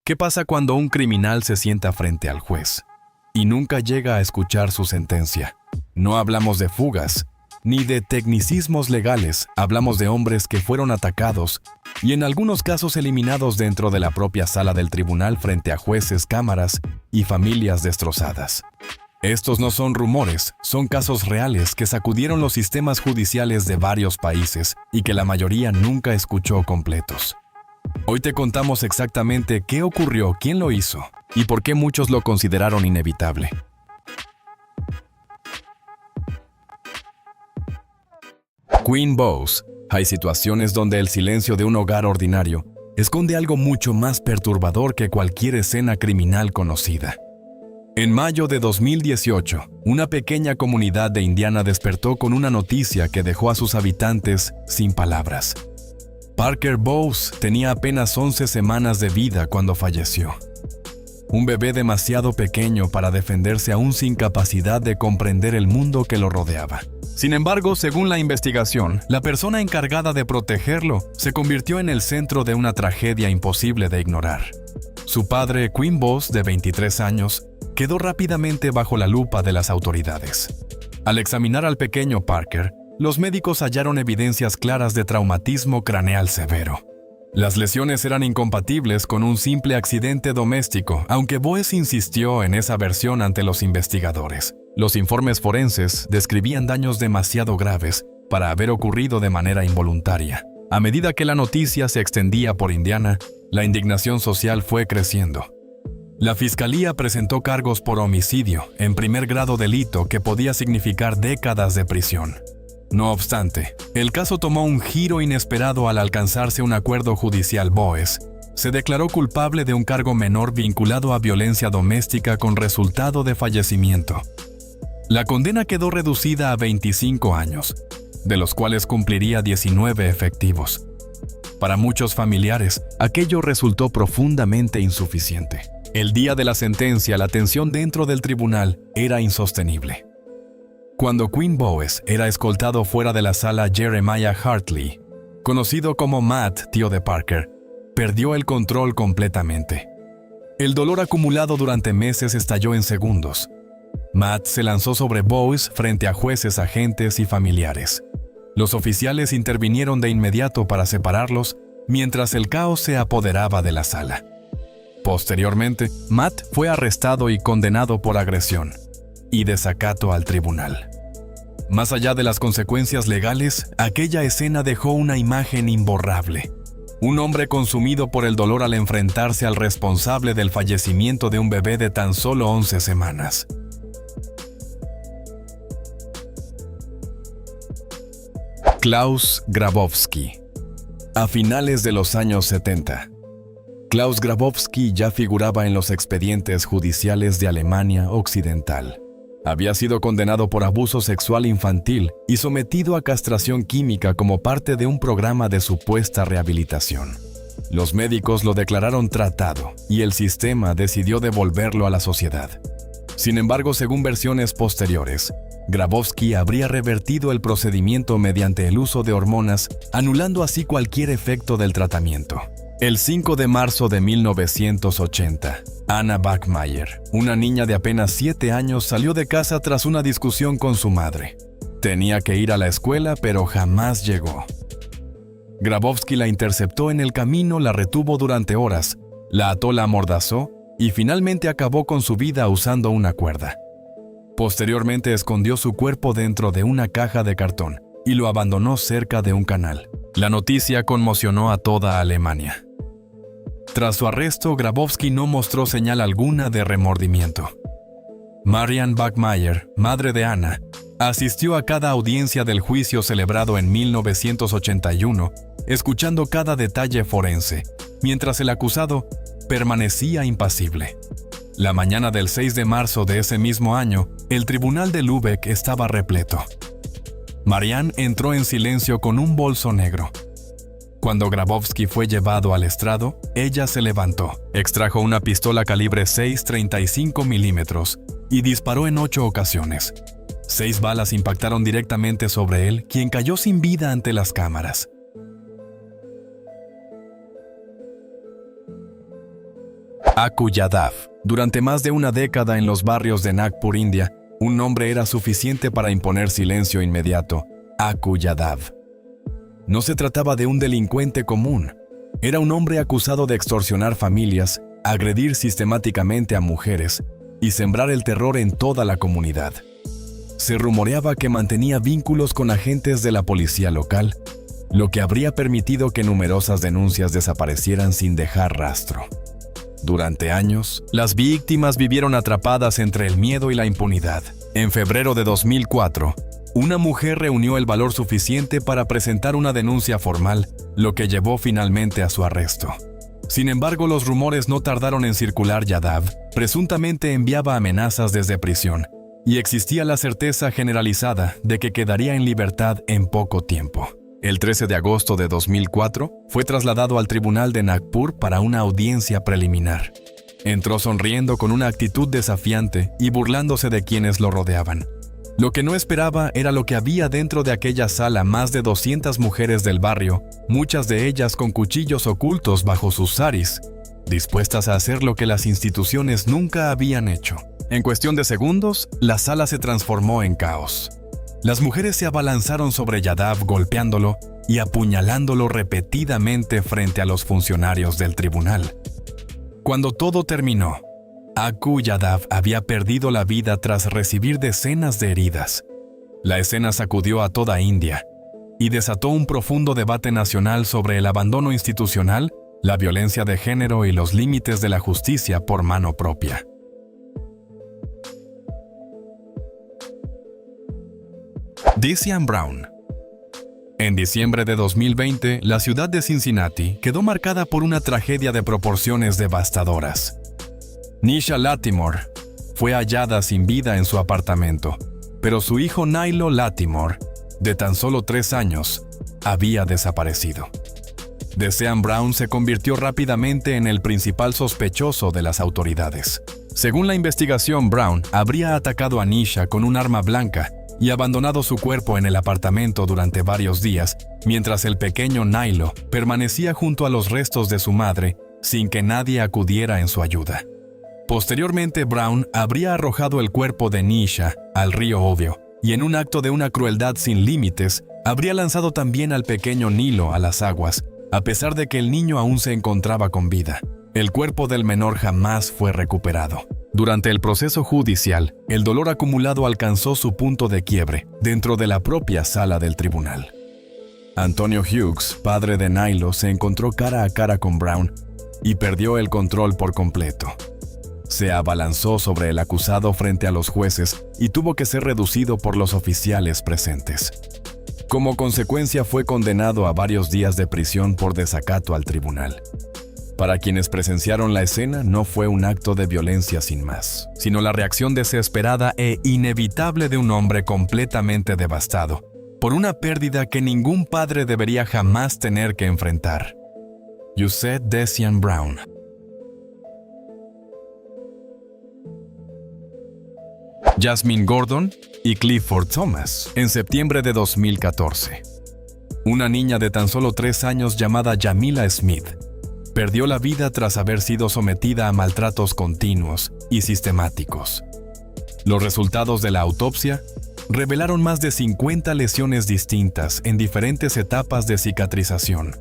¿Qué pasa cuando un criminal se sienta frente al juez y nunca llega a escuchar su sentencia? No hablamos de fugas, ni de tecnicismos legales, hablamos de hombres que fueron atacados y en algunos casos eliminados dentro de la propia sala del tribunal frente a jueces, cámaras y familias destrozadas. Estos no son rumores, son casos reales que sacudieron los sistemas judiciales de varios países y que la mayoría nunca escuchó completos. Hoy te contamos exactamente qué ocurrió, quién lo hizo y por qué muchos lo consideraron inevitable. Queen Bose. Hay situaciones donde el silencio de un hogar ordinario esconde algo mucho más perturbador que cualquier escena criminal conocida. En mayo de 2018, una pequeña comunidad de Indiana despertó con una noticia que dejó a sus habitantes sin palabras. Parker Bose tenía apenas 11 semanas de vida cuando falleció. Un bebé demasiado pequeño para defenderse aún sin capacidad de comprender el mundo que lo rodeaba. Sin embargo, según la investigación, la persona encargada de protegerlo se convirtió en el centro de una tragedia imposible de ignorar. Su padre, Queen Bose, de 23 años, quedó rápidamente bajo la lupa de las autoridades. Al examinar al pequeño Parker, los médicos hallaron evidencias claras de traumatismo craneal severo. Las lesiones eran incompatibles con un simple accidente doméstico, aunque Bose insistió en esa versión ante los investigadores. Los informes forenses describían daños demasiado graves para haber ocurrido de manera involuntaria. A medida que la noticia se extendía por Indiana, la indignación social fue creciendo. La fiscalía presentó cargos por homicidio en primer grado delito que podía significar décadas de prisión. No obstante, el caso tomó un giro inesperado al alcanzarse un acuerdo judicial. Bose se declaró culpable de un cargo menor vinculado a violencia doméstica con resultado de fallecimiento. La condena quedó reducida a 25 años, de los cuales cumpliría 19 efectivos. Para muchos familiares, aquello resultó profundamente insuficiente. El día de la sentencia, la tensión dentro del tribunal era insostenible. Cuando Queen Bose era escoltado fuera de la sala, Jeremiah Hartley, conocido como Matt, tío de Parker, perdió el control completamente. El dolor acumulado durante meses estalló en segundos. Matt se lanzó sobre Bose frente a jueces, agentes y familiares. Los oficiales intervinieron de inmediato para separarlos, mientras el caos se apoderaba de la sala. Posteriormente, Matt fue arrestado y condenado por agresión y desacato al tribunal. Más allá de las consecuencias legales, aquella escena dejó una imagen imborrable. Un hombre consumido por el dolor al enfrentarse al responsable del fallecimiento de un bebé de tan solo 11 semanas. Klaus Grabowski. A finales de los años 70, Klaus Grabowski ya figuraba en los expedientes judiciales de Alemania Occidental. Había sido condenado por abuso sexual infantil y sometido a castración química como parte de un programa de supuesta rehabilitación. Los médicos lo declararon tratado y el sistema decidió devolverlo a la sociedad. Sin embargo, según versiones posteriores, Grabowski habría revertido el procedimiento mediante el uso de hormonas, anulando así cualquier efecto del tratamiento. El 5 de marzo de 1980, Anna Bachmeier, una niña de apenas 7 años, salió de casa tras una discusión con su madre. Tenía que ir a la escuela, pero jamás llegó. Grabowski la interceptó en el camino, la retuvo durante horas, la ató, la amordazó y finalmente acabó con su vida usando una cuerda. Posteriormente escondió su cuerpo dentro de una caja de cartón y lo abandonó cerca de un canal. La noticia conmocionó a toda Alemania. Tras su arresto, Grabowski no mostró señal alguna de remordimiento. Marian Bachmeier, madre de Anna, asistió a cada audiencia del juicio celebrado en 1981, escuchando cada detalle forense, mientras el acusado permanecía impasible. La mañana del 6 de marzo de ese mismo año, el tribunal de Lübeck estaba repleto. Marian entró en silencio con un bolso negro. Cuando Grabowski fue llevado al estrado, ella se levantó, extrajo una pistola calibre .635 milímetros y disparó en 8 ocasiones. 6 balas impactaron directamente sobre él, quien cayó sin vida ante las cámaras. Aku Yadav. Durante más de una década en los barrios de Nagpur, India, un nombre era suficiente para imponer silencio inmediato: Aku Yadav. No se trataba de un delincuente común. Era un hombre acusado de extorsionar familias, agredir sistemáticamente a mujeres y sembrar el terror en toda la comunidad. Se rumoreaba que mantenía vínculos con agentes de la policía local, lo que habría permitido que numerosas denuncias desaparecieran sin dejar rastro. Durante años, las víctimas vivieron atrapadas entre el miedo y la impunidad. En febrero de 2004, una mujer reunió el valor suficiente para presentar una denuncia formal, lo que llevó finalmente a su arresto. Sin embargo, los rumores no tardaron en circular. Yadav presuntamente enviaba amenazas desde prisión, y existía la certeza generalizada de que quedaría en libertad en poco tiempo. El 13 de agosto de 2004 fue trasladado al tribunal de Nagpur para una audiencia preliminar. Entró sonriendo con una actitud desafiante y burlándose de quienes lo rodeaban. Lo que no esperaba era lo que había dentro de aquella sala: más de 200 mujeres del barrio, muchas de ellas con cuchillos ocultos bajo sus saris, dispuestas a hacer lo que las instituciones nunca habían hecho. En cuestión de segundos, la sala se transformó en caos. Las mujeres se abalanzaron sobre Yadav, golpeándolo y apuñalándolo repetidamente frente a los funcionarios del tribunal. Cuando todo terminó, Aku Yadav había perdido la vida tras recibir decenas de heridas. La escena sacudió a toda India y desató un profundo debate nacional sobre el abandono institucional, la violencia de género y los límites de la justicia por mano propia. Decian Brown. En diciembre de 2020, la ciudad de Cincinnati quedó marcada por una tragedia de proporciones devastadoras. Nisha Latimore fue hallada sin vida en su apartamento, pero su hijo Nilo Latimore, de tan solo 3 años, había desaparecido. Decian Brown se convirtió rápidamente en el principal sospechoso de las autoridades. Según la investigación, Brown habría atacado a Nisha con un arma blanca y abandonado su cuerpo en el apartamento durante varios días, mientras el pequeño Nilo permanecía junto a los restos de su madre sin que nadie acudiera en su ayuda. Posteriormente, Brown habría arrojado el cuerpo de Nisha al río Obvio y, en un acto de una crueldad sin límites, habría lanzado también al pequeño Nilo a las aguas, a pesar de que el niño aún se encontraba con vida. El cuerpo del menor jamás fue recuperado. Durante el proceso judicial, el dolor acumulado alcanzó su punto de quiebre dentro de la propia sala del tribunal. Antonio Hughes, padre de Nilo, se encontró cara a cara con Brown y perdió el control por completo. Se abalanzó sobre el acusado frente a los jueces y tuvo que ser reducido por los oficiales presentes. Como consecuencia, fue condenado a varios días de prisión por desacato al tribunal. Para quienes presenciaron la escena, no fue un acto de violencia sin más, sino la reacción desesperada e inevitable de un hombre completamente devastado por una pérdida que ningún padre debería jamás tener que enfrentar. Yusette Decian Brown. Jasmine Gordon y Clifford Thomas. En septiembre de 2014, una niña de tan solo 3 años llamada Jamila Smith perdió la vida tras haber sido sometida a maltratos continuos y sistemáticos. Los resultados de la autopsia revelaron más de 50 lesiones distintas en diferentes etapas de cicatrización,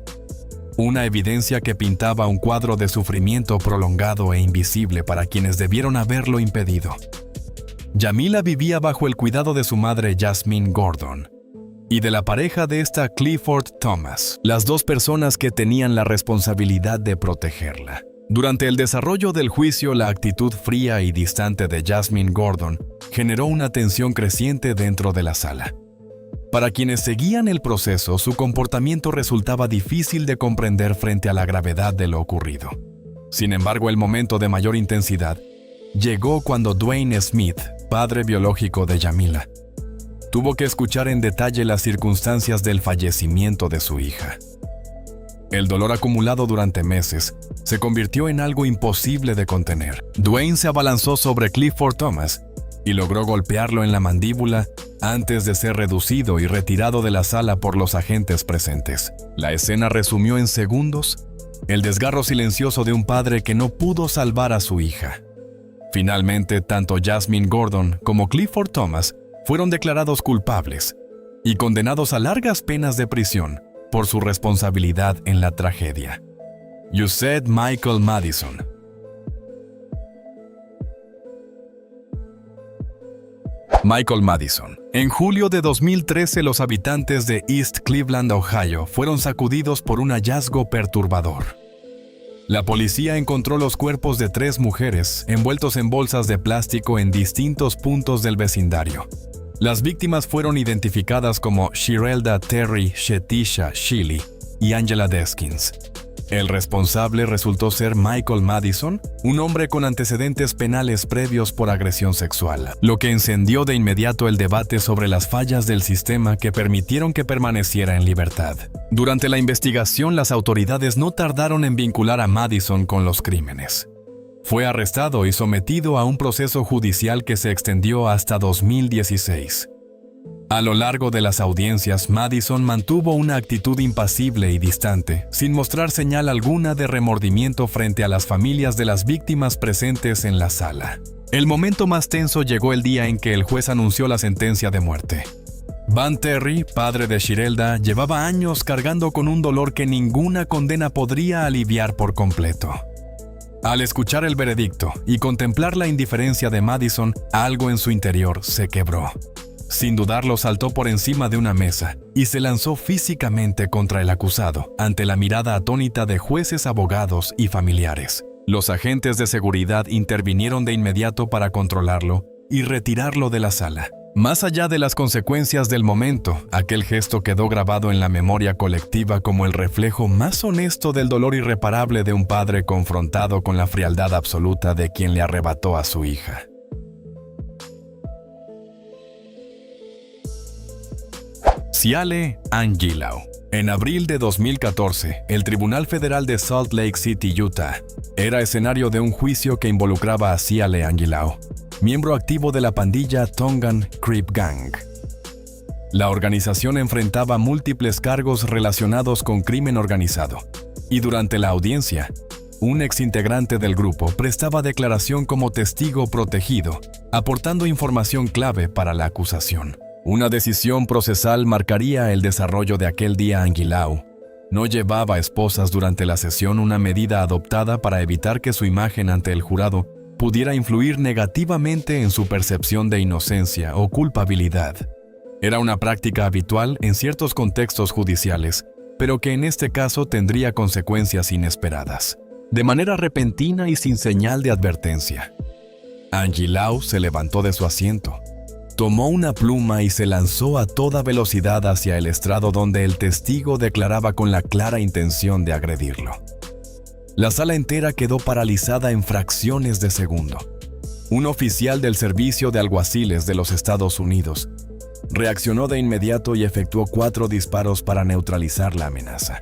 una evidencia que pintaba un cuadro de sufrimiento prolongado e invisible para quienes debieron haberlo impedido. Jamila vivía bajo el cuidado de su madre Jasmine Gordon y de la pareja de esta, Clifford Thomas, las dos personas que tenían la responsabilidad de protegerla. Durante el desarrollo del juicio, la actitud fría y distante de Jasmine Gordon generó una tensión creciente dentro de la sala. Para quienes seguían el proceso, su comportamiento resultaba difícil de comprender frente a la gravedad de lo ocurrido. Sin embargo, el momento de mayor intensidad llegó cuando Dwayne Smith, padre biológico de Jamila, tuvo que escuchar en detalle las circunstancias del fallecimiento de su hija. El dolor acumulado durante meses se convirtió en algo imposible de contener. Dwayne se abalanzó sobre Clifford Thomas y logró golpearlo en la mandíbula antes de ser reducido y retirado de la sala por los agentes presentes. La escena resumió en segundos el desgarro silencioso de un padre que no pudo salvar a su hija. Finalmente, tanto Jasmine Gordon como Clifford Thomas fueron declarados culpables y condenados a largas penas de prisión por su responsabilidad en la tragedia. Yusette Michael Madison. Michael Madison. En julio de 2013, los habitantes de East Cleveland, Ohio, fueron sacudidos por un hallazgo perturbador. La policía encontró los cuerpos de 3 mujeres envueltos en bolsas de plástico en distintos puntos del vecindario. Las víctimas fueron identificadas como Shirelda Terry Shetisha Shiley y Angela Deskins. El responsable resultó ser Michael Madison, un hombre con antecedentes penales previos por agresión sexual, lo que encendió de inmediato el debate sobre las fallas del sistema que permitieron que permaneciera en libertad. Durante la investigación, las autoridades no tardaron en vincular a Madison con los crímenes. Fue arrestado y sometido a un proceso judicial que se extendió hasta 2016. A lo largo de las audiencias, Madison mantuvo una actitud impasible y distante, sin mostrar señal alguna de remordimiento frente a las familias de las víctimas presentes en la sala. El momento más tenso llegó el día en que el juez anunció la sentencia de muerte. Van Terry, padre de Shirelda, llevaba años cargando con un dolor que ninguna condena podría aliviar por completo. Al escuchar el veredicto y contemplar la indiferencia de Madison, algo en su interior se quebró. Sin dudarlo, saltó por encima de una mesa y se lanzó físicamente contra el acusado, ante la mirada atónita de jueces, abogados y familiares. Los agentes de seguridad intervinieron de inmediato para controlarlo y retirarlo de la sala. Más allá de las consecuencias del momento, aquel gesto quedó grabado en la memoria colectiva como el reflejo más honesto del dolor irreparable de un padre confrontado con la frialdad absoluta de quien le arrebató a su hija. Ciale Angilau. En abril de 2014, el Tribunal Federal de Salt Lake City, Utah, era escenario de un juicio que involucraba a Ciale Angilau, miembro activo de la pandilla Tongan Crip Gang. La organización enfrentaba múltiples cargos relacionados con crimen organizado, y durante la audiencia, un exintegrante del grupo prestaba declaración como testigo protegido, aportando información clave para la acusación. Una decisión procesal marcaría el desarrollo de aquel día. Angilau no llevaba esposas durante la sesión, una medida adoptada para evitar que su imagen ante el jurado pudiera influir negativamente en su percepción de inocencia o culpabilidad. Era una práctica habitual en ciertos contextos judiciales, pero que en este caso tendría consecuencias inesperadas, de manera repentina y sin señal de advertencia. Angilau se levantó de su asiento. Tomó una pluma y se lanzó a toda velocidad hacia el estrado donde el testigo declaraba con la clara intención de agredirlo. La sala entera quedó paralizada en fracciones de segundo. Un oficial del Servicio de Alguaciles de los Estados Unidos reaccionó de inmediato y efectuó 4 disparos para neutralizar la amenaza.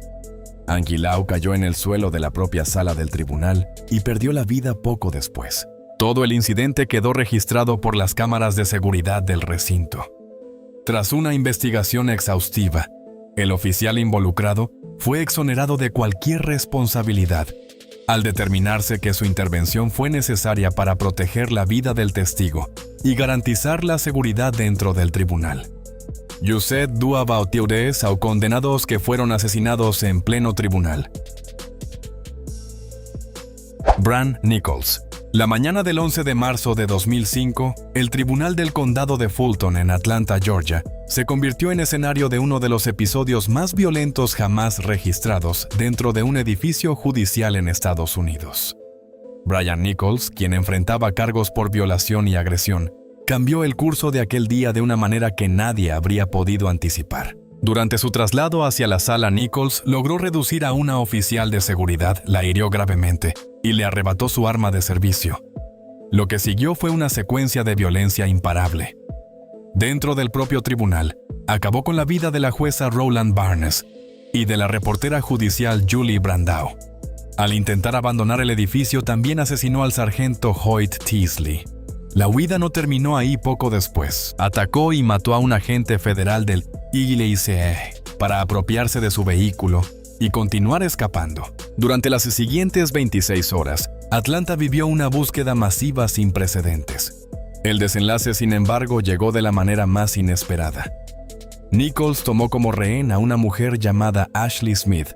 Angilau cayó en el suelo de la propia sala del tribunal y perdió la vida poco después. Todo el incidente quedó registrado por las cámaras de seguridad del recinto. Tras una investigación exhaustiva, el oficial involucrado fue exonerado de cualquier responsabilidad, al determinarse que su intervención fue necesaria para proteger la vida del testigo y garantizar la seguridad dentro del tribunal. Yusette Duabautiures a condenados que fueron asesinados en pleno tribunal. Bran Nichols. La mañana del 11 de marzo de 2005, el Tribunal del Condado de Fulton en Atlanta, Georgia, se convirtió en escenario de uno de los episodios más violentos jamás registrados dentro de un edificio judicial en Estados Unidos. Brian Nichols, quien enfrentaba cargos por violación y agresión, cambió el curso de aquel día de una manera que nadie habría podido anticipar. Durante su traslado hacia la sala, Nichols logró reducir a una oficial de seguridad, la hirió gravemente y le arrebató su arma de servicio. Lo que siguió fue una secuencia de violencia imparable. Dentro del propio tribunal, acabó con la vida de la jueza Roland Barnes y de la reportera judicial Julie Brandau. Al intentar abandonar el edificio, también asesinó al sargento Hoyt Teasley. La huida no terminó ahí. Poco después, atacó y mató a un agente federal del ILICE para apropiarse de su vehículo y continuar escapando. Durante las siguientes 26 horas, Atlanta vivió una búsqueda masiva sin precedentes. El desenlace, sin embargo, llegó de la manera más inesperada. Nichols tomó como rehén a una mujer llamada Ashley Smith,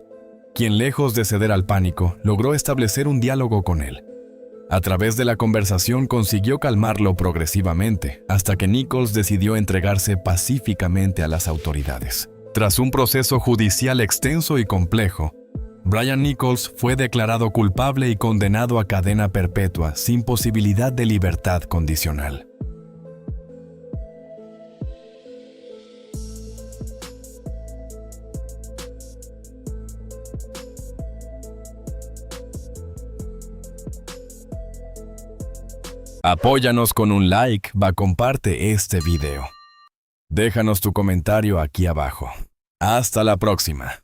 quien, lejos de ceder al pánico, logró establecer un diálogo con él. A través de la conversación consiguió calmarlo progresivamente, hasta que Nichols decidió entregarse pacíficamente a las autoridades. Tras un proceso judicial extenso y complejo, Brian Nichols fue declarado culpable y condenado a cadena perpetua sin posibilidad de libertad condicional. Apóyanos con un like, comparte este video. Déjanos tu comentario aquí abajo. Hasta la próxima.